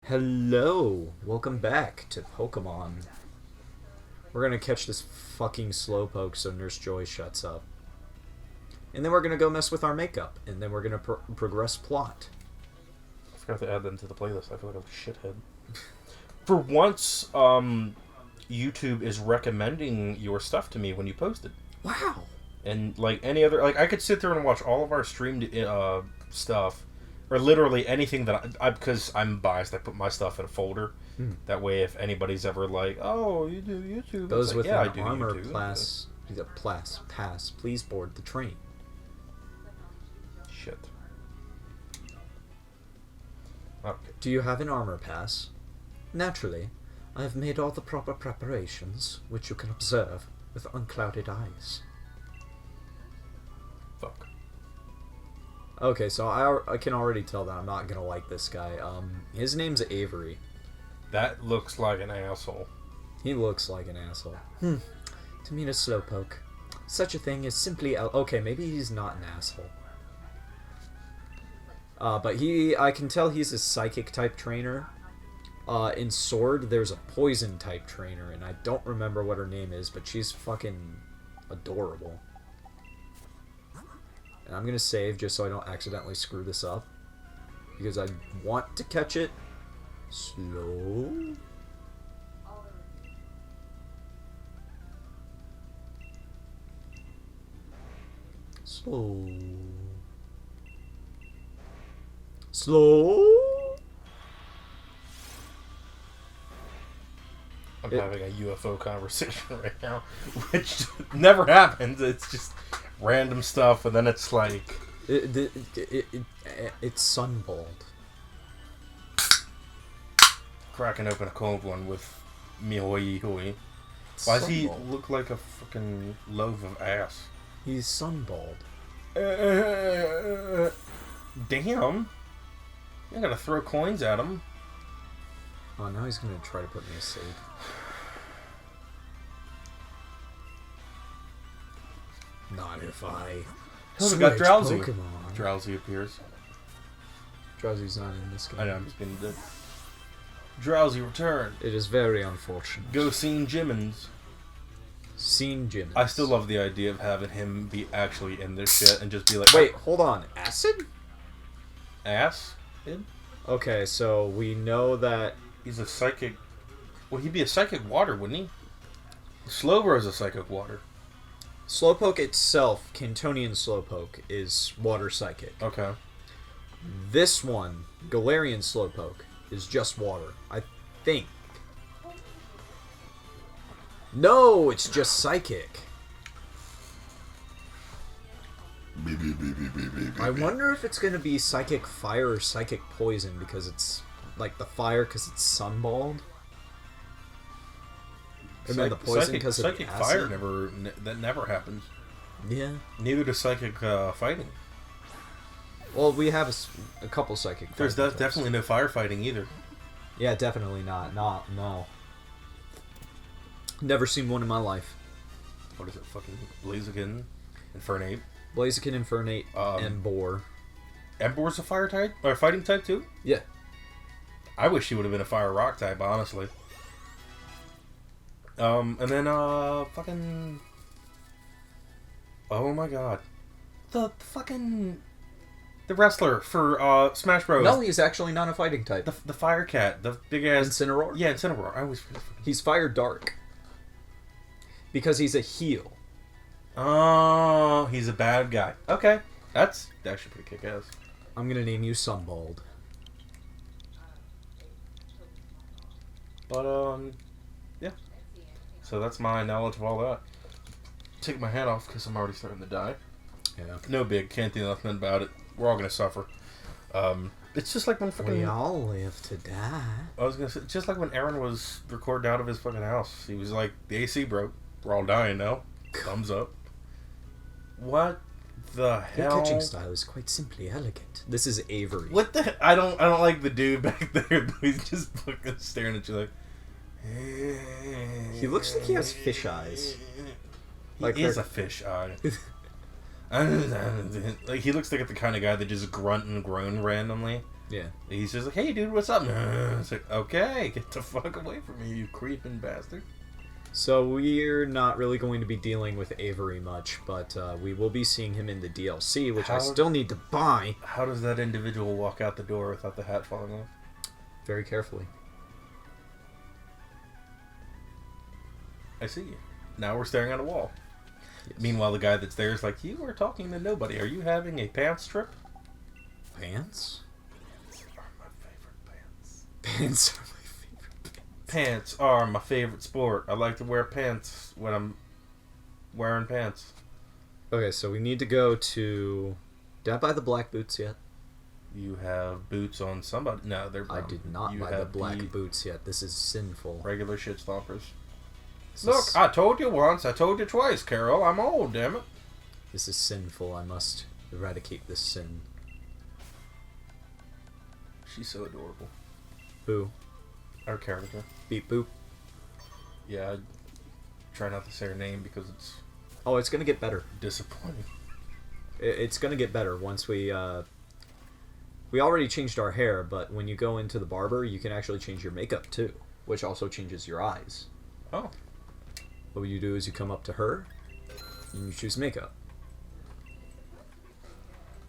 Hello! Welcome back to Pokemon. We're gonna catch this fucking Slowpoke so Nurse Joy shuts up. And then we're gonna go mess with our makeup. And then we're gonna progress plot. I forgot to add them to the playlist. I feel like I'm a shithead. For once, YouTube is recommending your stuff to me when you post it. Wow! And like any other, like I could sit there and watch all of our streamed stuff, or literally anything that I because I'm biased. I put my stuff in a folder. That way, if anybody's ever like, "Oh, you do YouTube," those with like, an armor pass, please board the train. Shit. Okay. Do you have an armor pass? Naturally, I have made all the proper preparations, which you can observe with unclouded eyes. Fuck. Okay, so I can already tell that I'm not gonna like this guy. His name's Avery. That looks like an asshole. He looks like an asshole. To meet a Slowpoke. Such a thing is simply okay, maybe he's not an asshole. But I can tell he's a psychic type trainer. In Sword, there's a poison type trainer, and I don't remember what her name is, but she's fucking adorable. And I'm gonna save just so I don't accidentally screw this up, because I want to catch it slow. Slow. I'm having a UFO conversation right now, which never happens. It's just random stuff, and then it's like... It's sunballed. Cracking open a cold one with Mihoi Hoi. Why does he look like a fucking loaf of ass? He's sunballed. Damn. I gotta throw coins at him. Oh, now he's gonna try to put me asleep. Not if I. Oh, we got Drowsy. Pokemon. Drowsy appears. Drowsy's not in this game. I know, I'm just being dead. Drowsy return. It is very unfortunate. Go Scene Jimmins. Scene Jimmins. I still love the idea of having him be actually in this shit and just be like, wait, hold on. Acid? Ass? Okay, so we know that he's a psychic. Well, he'd be a psychic water, wouldn't he? Slowbro is a psychic water. Slowpoke itself, Cantonian Slowpoke, is water psychic. Okay. This one, Galarian Slowpoke, is just water. I think. No, it's just psychic. I wonder if it's going to be psychic fire or psychic poison, because it's like the fire because it's sunballed. And then the poison because of the acid. Psychic fire never happens. Yeah. Neither does psychic fighting. Well, we have a couple psychic. There's definitely no firefighting either. Yeah, definitely not. No. Never seen one in my life. What is it? Fucking Blaziken, Infernape. Blaziken, Infernape, Emboar. Emboar's a fire type? Or a fighting type too? Yeah. I wish he would have been a fire rock type, honestly. And then, fucking... Oh my god. The fucking... The wrestler for, Smash Bros. No, he's actually not a fighting type. The Fire Cat. The big ass... Incineroar? Yeah, Incineroar. I always forget. He's Fire Dark. Because he's a heal. Oh, he's a bad guy. Okay. That's actually pretty kick-ass. I'm gonna name you Sunballed. But, yeah. So that's my knowledge of all that. Take my hat off because I'm already starting to die. Yeah. No big. Can't do nothing about it. We're all gonna suffer. It's just like when fucking... We all live to die. I was gonna say, just like when Aaron was recording out of his fucking house. He was like, the AC broke. We're all dying now. Thumbs up. What the hell? Your catching style is quite simply elegant. This is Avery. What the... I don't like the dude back there. He's just fucking staring at you like... He looks like he has fish eyes. He is a fish eye. Like, he looks like the kind of guy that just grunt and groan randomly. Yeah. He's just like, hey, dude, what's up? It's like, okay, get the fuck away from me, you creeping bastard. So we're not really going to be dealing with Avery much, but we will be seeing him in the DLC, which I still need to buy. How does that individual walk out the door without the hat falling off? Very carefully. I see you. Now we're staring at a wall. Yes. Meanwhile, the guy that's there is like, you are talking to nobody. Are you having a pants trip? Pants? Pants are my favorite pants. Pants are my favorite pants. Pants are my favorite sport. I like to wear pants when I'm wearing pants. Okay, so we need to go to... Did I buy the black boots yet? You have boots on somebody. No, they're brown. I did not You buy the have black boots yet. This is sinful. Regular shit stompers. This Look, is, I told you once. I told you twice, Carol. I'm old, damn it. this is sinful. I must eradicate this sin. She's so adorable. Who? Our character. Beep boop. Yeah, I try not to say her name because it's Oh, it's gonna get better. disappointing. It's gonna get better once we already changed our hair, but when you go into the barber, you can actually change your makeup too, which also changes your eyes. Oh. What you do is you come up to her, and you choose makeup.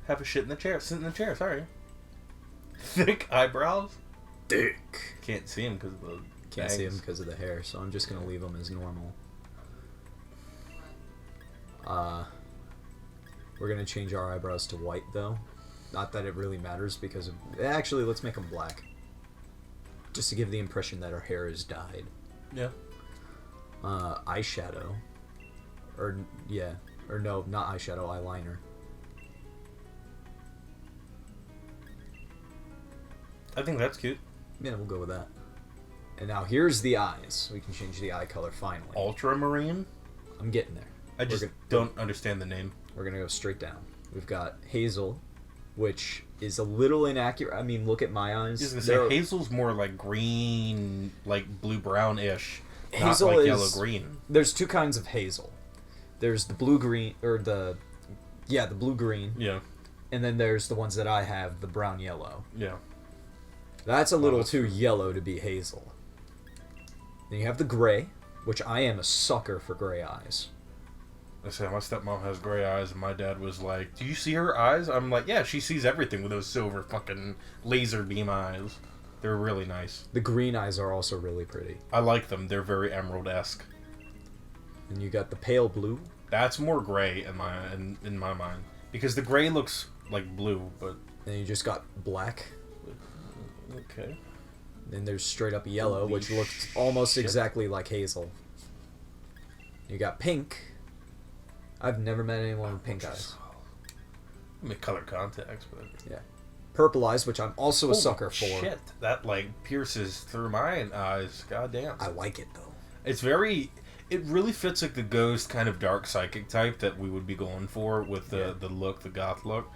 Have a shit in the chair. Sit in the chair, sorry. Thick eyebrows. Dick. Can't see him because of the Can't see him bangs. because of the hair, so I'm just gonna leave him as normal. We're gonna change our eyebrows to white though. Not that it really matters because of... Actually, let's make them black. Just to give the impression that our hair is dyed. Yeah. Eyeshadow. Or, yeah. Or no, not eyeshadow, eyeliner. I think that's cute. Yeah, we'll go with that. And now here's the eyes. We can change the eye color finally. Ultramarine? I'm getting there. I just don't understand the name. We're gonna go straight down. We've got Hazel, which is a little inaccurate. I mean, look at my eyes. I was gonna say, Hazel's more like green, like blue-brown-ish. Hazel not like is yellow-green. There's two kinds of hazel. There's the blue-green, or the blue-green. Yeah. And then there's the ones that I have, the brown-yellow. Yeah. That's a little too yellow to be hazel. Then you have the gray, which I am a sucker for gray eyes. I say my stepmom has gray eyes, and my dad was like, "Do you see her eyes?" I'm like, "Yeah, she sees everything with those silver fucking laser beam eyes. They're really nice. The green eyes are also really pretty. I like them. They're very emerald-esque. And you got the pale blue. That's more gray in my mind because the gray looks like blue, but Then you just got black. okay. Then there's straight up yellow, Holy which looks almost shit. exactly like hazel. You got pink. I've never met anyone with pink eyes. I mean, color contacts, but Yeah. Purple eyes, which I'm also a Holy sucker for. Shit, that like pierces through my eyes. God damn. I like it though. It's very. It really fits like the ghost kind of dark psychic type that we would be going for with the look, the goth look.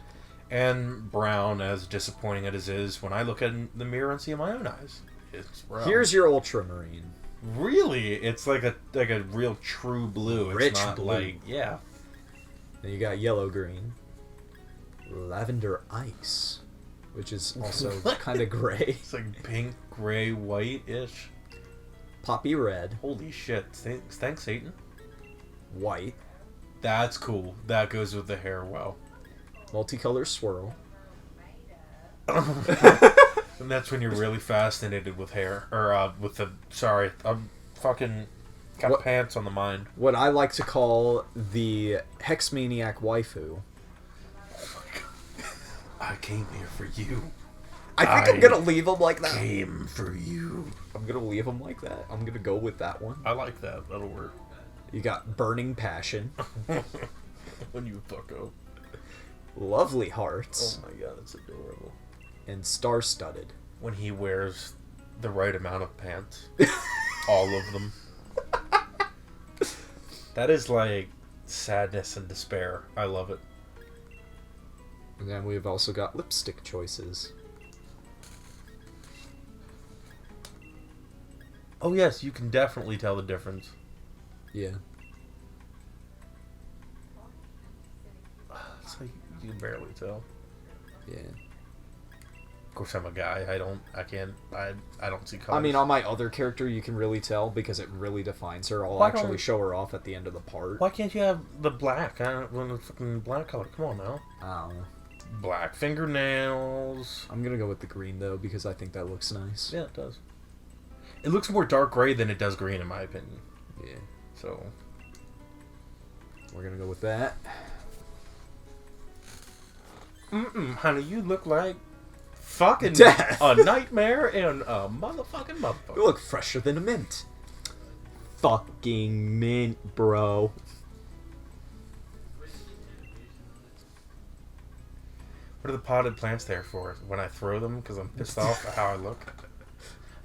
And brown, as disappointing as it is, when I look in the mirror and see my own eyes, it's brown. Here's your ultramarine. Really, it's like a real true blue. It's Rich not blue. like Then you got yellow green. Lavender ice, which is also kind of gray. It's like pink, gray, white-ish. Poppy red. Holy shit! Thanks, Satan. White. That's cool. That goes with the hair well. Multicolor swirl. And that's when you're really fascinated with hair. Or, with the... Sorry, I'm fucking... Got What- pants on the mind. What I like to call the Hexmaniac waifu. I came here for you. I think I'm gonna leave him like that. Came for you. I'm gonna leave him like that. I'm gonna go with that one. I like that. That'll work. You got Burning Passion. When you fuck up. Lovely Hearts. Oh my god, it's adorable. And Star Studded. When he wears the right amount of pants. All of them. That is like sadness and despair. I love it. And then we've also got lipstick choices. Oh yes, you can definitely tell the difference. Yeah. It's like you can barely tell. Yeah. Of course, I'm a guy. I don't see colors. I mean, on my other character, you can really tell because it really defines her. I'll Why actually don't- show her off at the end of the part. Why can't you have the black? I don't want the fucking black color. Come on now. I don't know. Black fingernails. I'm gonna go with the green though because I think that looks nice. Yeah, it does. It looks more dark gray than it does green, in my opinion. Yeah. So We're gonna go with that. honey, you look like fucking Death. a nightmare and a motherfucking. You look fresher than a mint. Fucking mint, bro. What are the potted plants there for? When I throw them because I'm pissed off at how I look.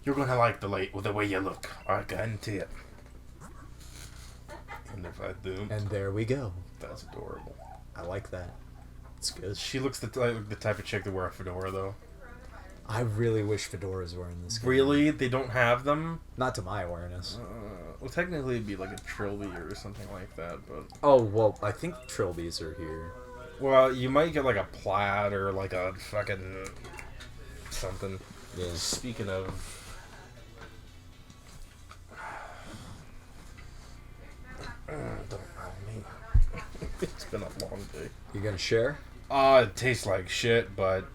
You're gonna like the way you look. I guarantee it. And if I do, And there we go. that's adorable. I like that. It's good. She looks the type of chick to wear a fedora, though. I really wish Fedoras were in this game. Really? They don't have them? Not to my awareness. Well, technically it'd be like a trilby or something like that, but... Oh, well, I think trilbies are here. Well, you might get like a plaid or like a fucking... something. Yeah. Speaking of... Don't mind me. It's been a long day. You gonna share? It tastes like shit, but...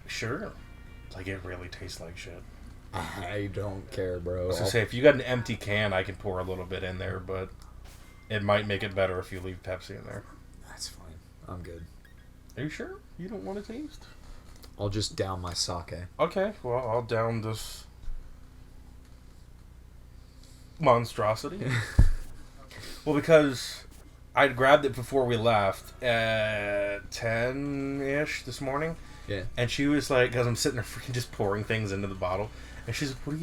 Sure. Like, it really tastes like shit. I don't care, bro. I was gonna say, if you got an empty can, I can pour a little bit in there, but it might make it better if you leave Pepsi in there. That's fine. I'm good. Are you sure? You don't want to taste? I'll just down my sake. Okay, well, I'll down this monstrosity. Well, because I'd grabbed it before we left at 10-ish this morning. Yeah. And she was like, because I'm sitting there freaking just pouring things into the bottle, and she's like, what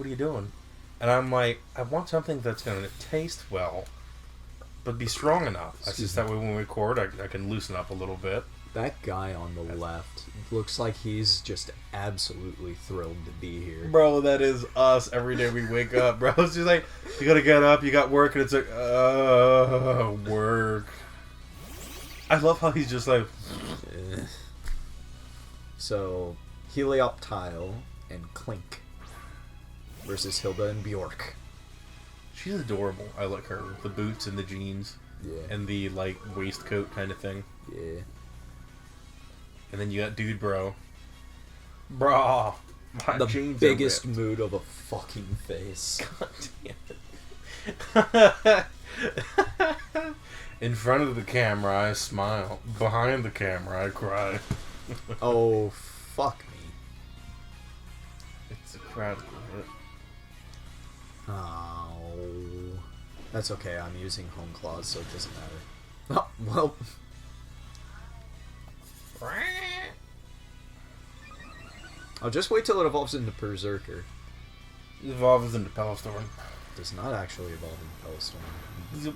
are you doing? And I'm like, I want something that's going to taste well, but be strong enough. That's just that way when we record, I can loosen up a little bit. That guy on the left looks like he's just absolutely thrilled to be here. Bro, that is us every day we wake up, bro. It's just like, you gotta get up, you got work, and it's like, work. I love how he's just like... So, Helioptile and Clink versus Hilda and Bjork. She's adorable. I like her. The boots and the jeans. Yeah. And the, like, waistcoat kind of thing. Yeah. And then you got Dude Bro. Bro, my The jeans biggest are ripped. mood of a fucking face. God damn it. In front of the camera, I smile. Behind the camera, I cry. Oh, fuck me. It's a crowd. Oh. That's okay, I'm using Home Claws, so it doesn't matter. Oh, well. I'll just wait till it evolves into Berserker. It evolves into Pellstorm. Does not actually evolve into Pellstorm. Yep.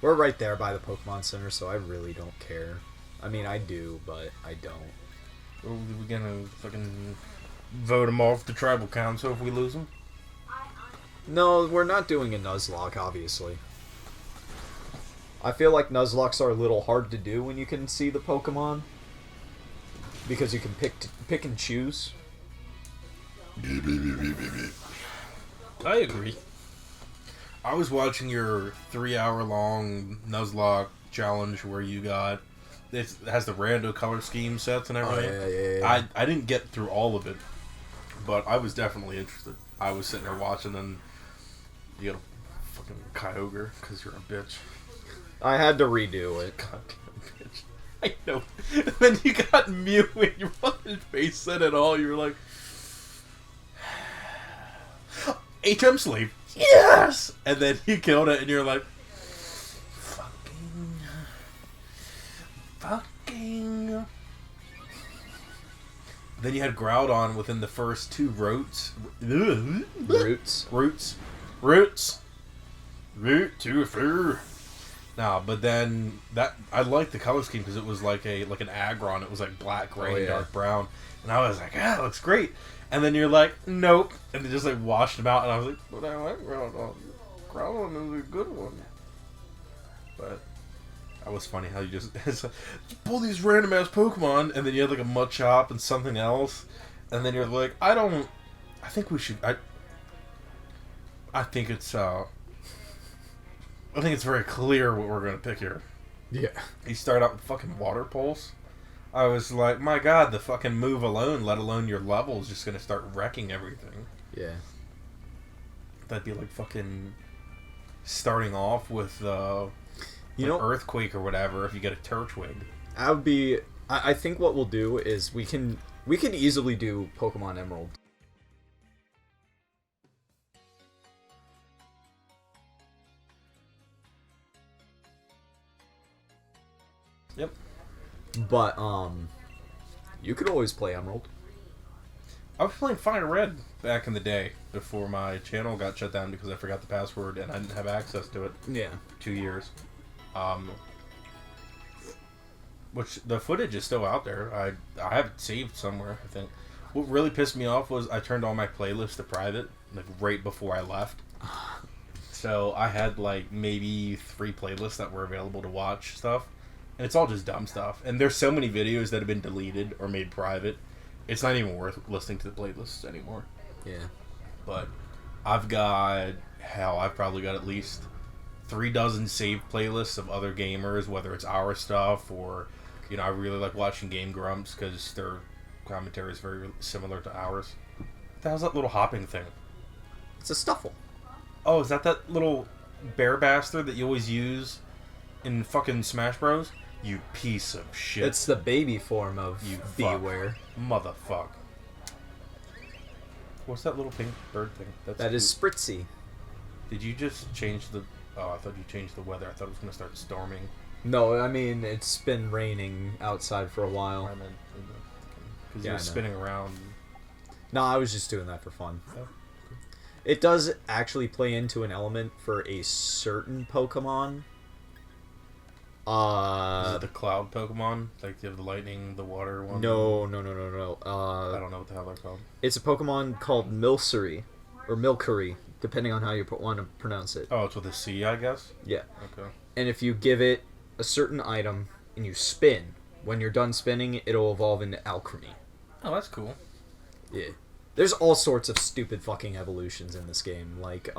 We're right there by the Pokemon Center, so I really don't care. I mean, I do, but I don't. Are we gonna fucking vote them off the tribal council if we lose them? No, we're not doing a Nuzlocke, obviously. I feel like Nuzlocks are a little hard to do when you can see the Pokemon. Because you can pick and choose. I agree. I was watching your 3-hour-long Nuzlocke challenge where you got... It has the rando color scheme sets and everything. Yeah. I didn't get through all of it, but I was definitely interested. I was sitting there watching, and you got a fucking Kyogre because you're a bitch. I had to redo it. Goddamn bitch. I know. Then you got Mew and your fucking face said it all. You were like, HM Sleep. Yes! And then you killed it, and you're like, fucking. Then you had Groudon within the first 2 routes. Roots. Root to fur. Nah, but then that I liked the color scheme because it was like an Aggron. It was like black, gray, and dark brown, and I was like, "Yeah, that looks great." And then you're like, "Nope," and they just like washed them out, and I was like, "But I like Groudon. Groudon is a good one." But That was funny how you just pull these random ass Pokemon, and then you had like a Machop and something else, and then you're like, I think we should. I think it's very clear what we're gonna pick here. Yeah. You start out with fucking Water Pulse. I was like, my god, the fucking move alone, let alone your level, is just gonna start wrecking everything. Yeah. That'd be like fucking starting off with Earthquake or whatever if you get a Turtwig. I would be. I think what we'll do is we can easily do Pokemon Emerald. Yep. But you could always play Emerald. I was playing Fire Red back in the day before my channel got shut down because I forgot the password and I didn't have access to it. Yeah. 2 years. Which the footage is still out there. I have it saved somewhere, I think. What really pissed me off was I turned all my playlists to private, like right before I left. So I had like maybe 3 playlists that were available to watch stuff. And it's all just dumb stuff. And there's so many videos that have been deleted or made private. It's not even worth listening to the playlists anymore. Yeah. But I've probably got at least 3 dozen saved playlists of other gamers, whether it's our stuff or, I really like watching Game Grumps because their commentary is very similar to ours. What the hell's that little hopping thing? It's a Stuffle. Oh, is that little bear bastard that you always use in fucking Smash Bros? You piece of shit. It's the baby form of Beware. Motherfuck. What's that little pink bird thing? That is Spritzy. Did you just change the... Oh, I thought you changed the weather. I thought it was going to start storming. No, I mean, it's been raining outside for a while. I meant... Because you're spinning around. No, I was just doing that for fun. Oh. It does actually play into an element for a certain Pokemon. Is it the cloud Pokemon? Like you have the lightning, the water one? No. I don't know what the hell they're called. It's a Pokemon called Milcery, or Milcery, depending on how you want to pronounce it. Oh, it's with a C, I guess? Yeah. Okay. And if you give it a certain item and you spin, when you're done spinning, it'll evolve into Alchemy. Oh, that's cool. Yeah. There's all sorts of stupid fucking evolutions in this game, like,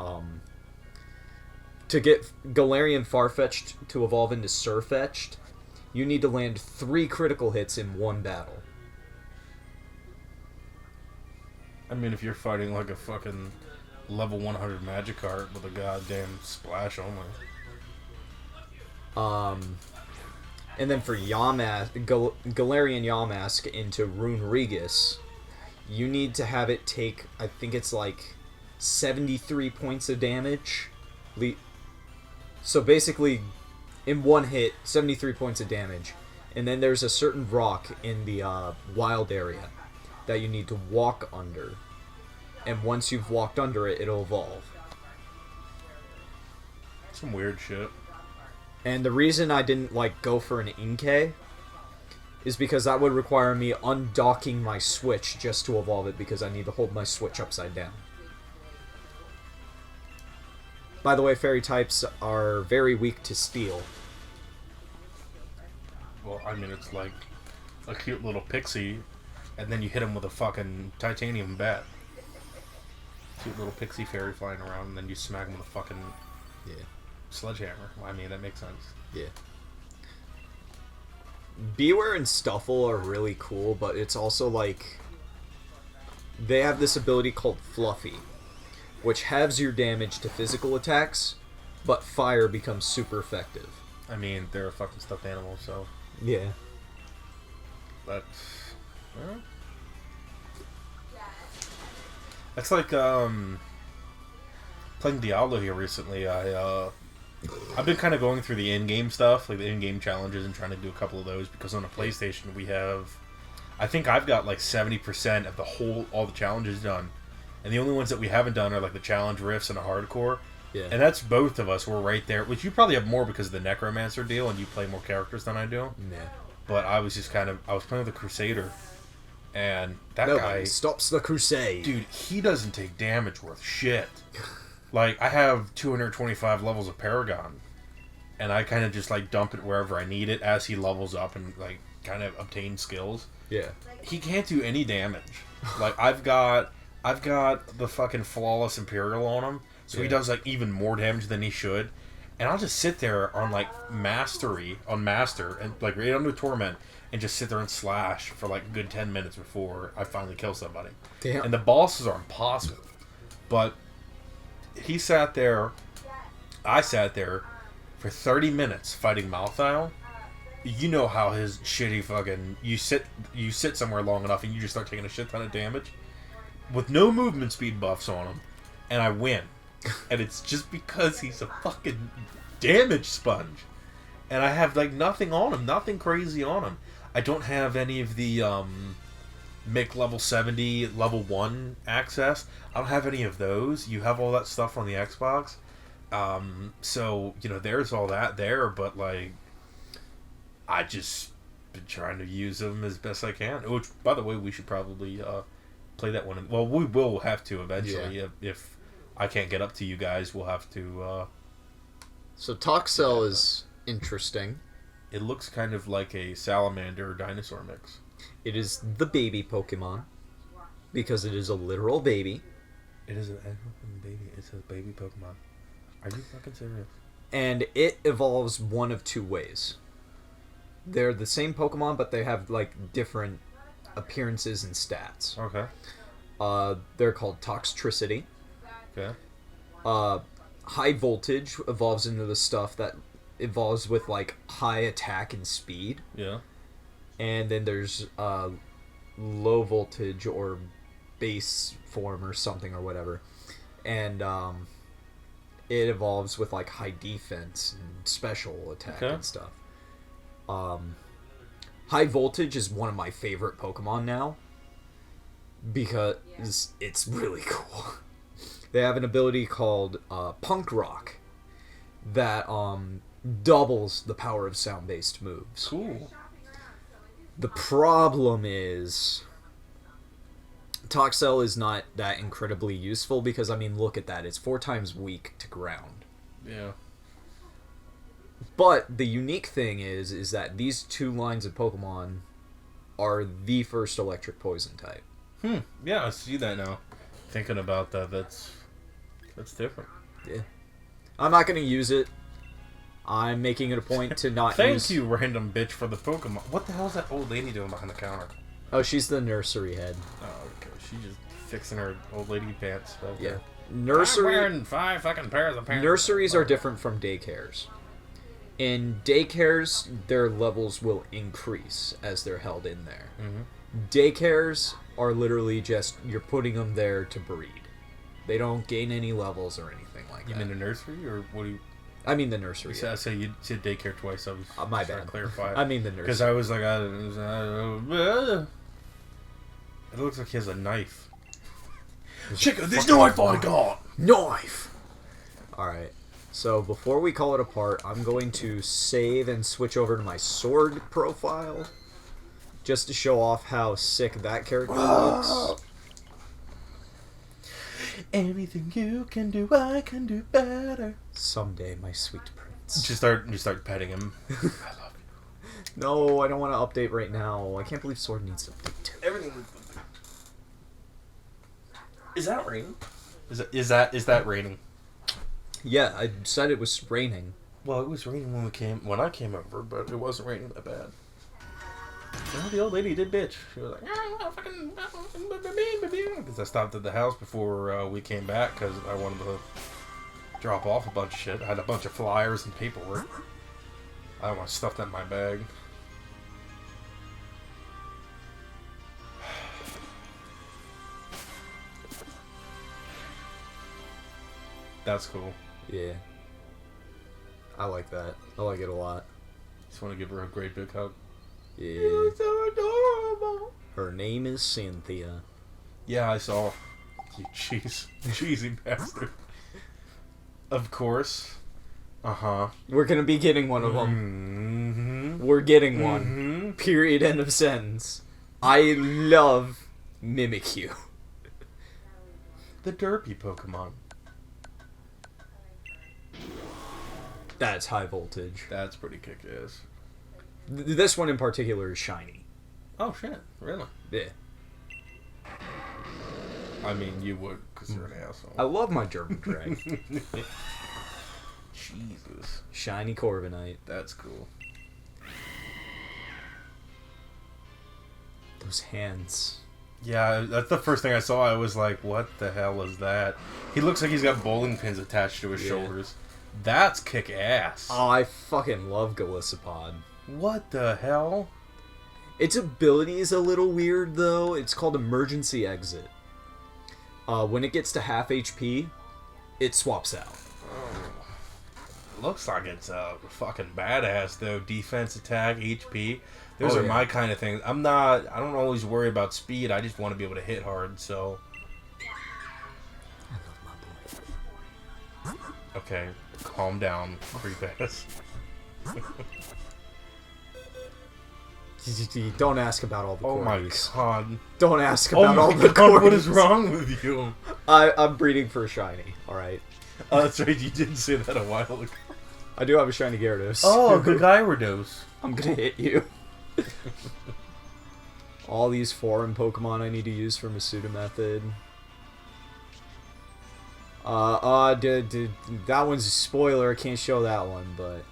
to get Galarian Farfetch'd to evolve into Surfetch'd, you need to land 3 critical hits in one battle. I mean, if you're fighting like a fucking level 100 Magikarp with a goddamn splash only. And then for Galarian Yamask into Runerigus, you need to have it take, I think it's like 73 points of damage. So basically, in one hit, 73 points of damage. And then there's a certain rock in the wild area that you need to walk under. And once you've walked under it, it'll evolve. Some weird shit. And the reason I didn't go for an Inkay is because that would require me undocking my Switch just to evolve it, because I need to hold my Switch upside down. By the way, fairy types are very weak to steel. Well, I mean, it's like a cute little pixie, and then you hit him with a fucking titanium bat. Cute little pixie fairy flying around, and then you smack him with a fucking sledgehammer. Well, I mean, that makes sense. Yeah. Beware and Stuffle are really cool, but it's also like... They have this ability called Fluffy, which halves your damage to physical attacks, but fire becomes super effective. I mean, they're a fucking stuffed animal, so... Yeah. But... Well, that's like, playing Diablo here recently. I've been kind of going through the in-game stuff, like the in-game challenges, and trying to do a couple of those, because on a PlayStation we have... I think I've got like 70% of all the challenges done. And the only ones that we haven't done are like the challenge rifts and a hardcore. Yeah. And that's both of us. We're right there. Which you probably have more because of the Necromancer deal, and you play more characters than I do. Yeah. But I was just I was playing with the Crusader. And that Nobody guy... stops the crusade. Dude, he doesn't take damage worth shit. Like, I have 225 levels of Paragon. and I kind of just like dump it wherever I need it as he levels up and like kind of obtains skills. Yeah. He can't do any damage. Like I've got the fucking flawless Imperial on him, so he does like even more damage than he should. And I'll just sit there on like master and like right under torment and just sit there and slash for like a good 10 minutes before I finally kill somebody. Damn. And the bosses are impossible. But I sat there for 30 minutes fighting Malthile. You know how his shitty fucking you sit somewhere long enough and you just start taking a shit ton of damage with no movement speed buffs on him, and I win. And it's just because he's a fucking damage sponge. And I have like nothing on him, nothing crazy on him. I don't have any of the Mick level 70, level 1 access. I don't have any of those. You have all that stuff on the Xbox. So, you know, there's all that there, but like I just been trying to use them as best I can. Which, by the way, we should probably play that one. Well, we will have to eventually. Yeah. If I can't get up to you guys, we'll have to... So Toxel is interesting. It looks kind of like a salamander dinosaur mix. It is the baby Pokemon, because it is a literal baby. It is a baby. It's a baby Pokemon. Are you fucking serious? And it evolves one of two ways. They're the same Pokemon, but they have like different appearances and stats. Okay. They're called Toxtricity. Okay. High Voltage evolves into the stuff that evolves with like high attack and speed. Yeah. And then there's Low Voltage or base form or something or whatever. And it evolves with like high defense and special attack and stuff. High Voltage is one of my favorite Pokemon now because it's really cool. They have an ability called Punk Rock that doubles the power of sound-based moves. Cool. The problem is Toxel is not that incredibly useful because, I mean, look at that. It's 4 times weak to ground. Yeah. But the unique thing is that these two lines of Pokemon are the first electric poison type. Yeah, I see that now. Thinking about that, that's different. Yeah. I'm not going to use it. I'm making it a point to not use... Thank you, random bitch, for the Pokemon. What the hell is that old lady doing behind the counter? Oh, she's the nursery head. Oh, okay. She's just fixing her old lady pants. Okay. Yeah. Nursery... I'm wearing 5 fucking pairs of pants. Nurseries are different from daycares. In daycares, their levels will increase as they're held in there. Mm-hmm. Daycares are literally just, you're putting them there to breed. They don't gain any levels or anything like that. You mean the nursery, or what do you... I mean the nursery. I say you said daycare twice. I was my trying bad. to clarify. I mean the nursery. Because I was like, it looks like he has a knife. Chicken, this knife I got! Knife! Alright. So before we call it apart, I'm going to save and switch over to my sword profile. Just to show off how sick that character looks. Anything you can do, I can do better. Someday, my sweet prince. You start petting him. I love you. No, I don't want to update right now. I can't believe Sword needs to update too. Everything. Is that raining? Is that raining? Yeah, I said it was raining. Well, it was raining when I came over, but it wasn't raining that bad. Well, the old lady did bitch. She was like, because I stopped at the house before we came back because I wanted to drop off a bunch of shit. I had a bunch of flyers and paperwork. I don't want to stuff that in my bag. That's cool. Yeah. I like that. I like it a lot. Just want to give her a great big hug. Yeah. You're so adorable. Her name is Cynthia. Yeah, I saw. You cheesy bastard. Of course. Uh-huh. We're gonna be getting one of them. We're getting one. Period. End of sentence. I love Mimikyu. The derpy Pokemon. That's high voltage. That's pretty kick-ass. This one in particular is shiny. Oh, shit. Really? Yeah. I mean, you would, because you're an asshole. I love my German drag. Jesus. Shiny Corviknight. That's cool. Those hands. Yeah, that's the first thing I saw. I was like, what the hell is that? He looks like he's got bowling pins attached to his shoulders. That's kick-ass. Oh, I fucking love Golisopod. What the hell? Its ability is a little weird, though. It's called Emergency Exit. When it gets to half HP, it swaps out. Looks like it's fucking badass, though. Defense, attack, HP. Those are my kind of things. I don't always worry about speed. I just want to be able to hit hard, so. I love my boy. Okay, calm down, creep ass. Don't ask about all the Oh my queries. god. Don't ask about all the god, queries. what is wrong with you? I'm breeding for a shiny, alright? Oh, that's right, you did say that a while ago. I do have a shiny Gyarados. Oh, good Gyarados. I'm gonna hit you. All these foreign Pokemon I need to use for Masuda method. That one's a spoiler. I can't show that one, but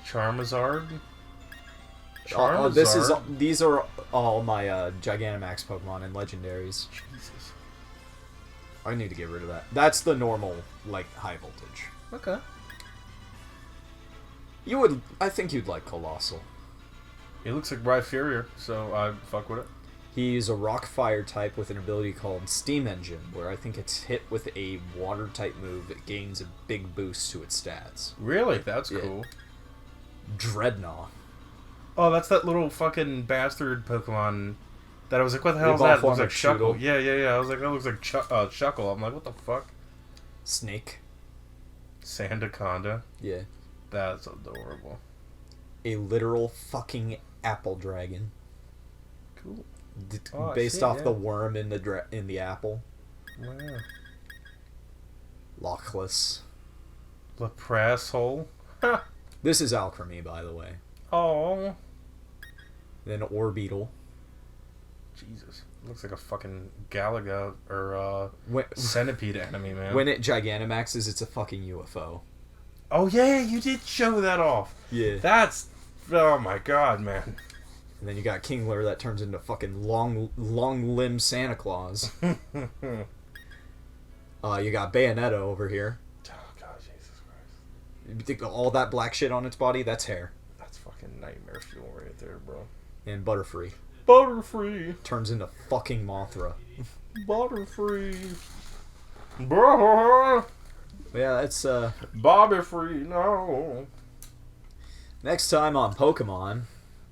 Charizard? these are all my Gigantamax Pokemon and legendaries. Jesus. I need to get rid of that. That's the normal, like, high voltage. Okay. I think you'd like Colossal. It looks like Rhyperior, so I fuck with it. He's a rock fire type with an ability called Steam Engine, where I think it's hit with a water type move, it gains a big boost to its stats. Really? That's cool. Dreadnought. Oh, that's that little fucking bastard Pokemon that I was like, what the hell is that? It looks like Shuckle. Yeah. I was like, that looks like Shuckle. I'm like, what the fuck? Snake. Sandaconda. Yeah. That's adorable. A literal fucking apple dragon. Cool. Based off the worm in the apple. Wow. Lochless. Leprasshole. This is Alchemy, by the way. Oh. Then Orbeetle. Jesus. Looks like a fucking Galaga or When, centipede enemy, man. when it Gigantamaxes, it's a fucking UFO. Oh yeah, you did show that off. Yeah. That's oh my god, man. And then you got Kingler that turns into fucking long limb Santa Claus. You got Bayonetta over here. Oh god, Jesus Christ. You think all that black shit on its body? That's hair. That's fucking nightmare fuel right there, bro. And Butterfree Butterfree. turns into fucking Mothra. Butterfree. Bro. Yeah, that's Bobby Free, no. next time on Pokemon.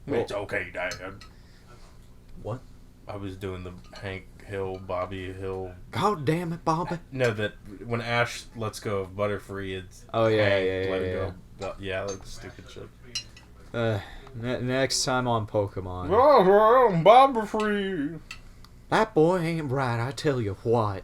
It's okay, Dad. What? I was doing the Hank Hill, Bobby Hill. God damn it, Bobby. No, that when Ash lets go of Butterfree, it's Oh yeah, Hank yeah, letting yeah. go. Yeah, like stupid shit. Next time on Pokemon. Bobby Free. That boy ain't right, I tell you what.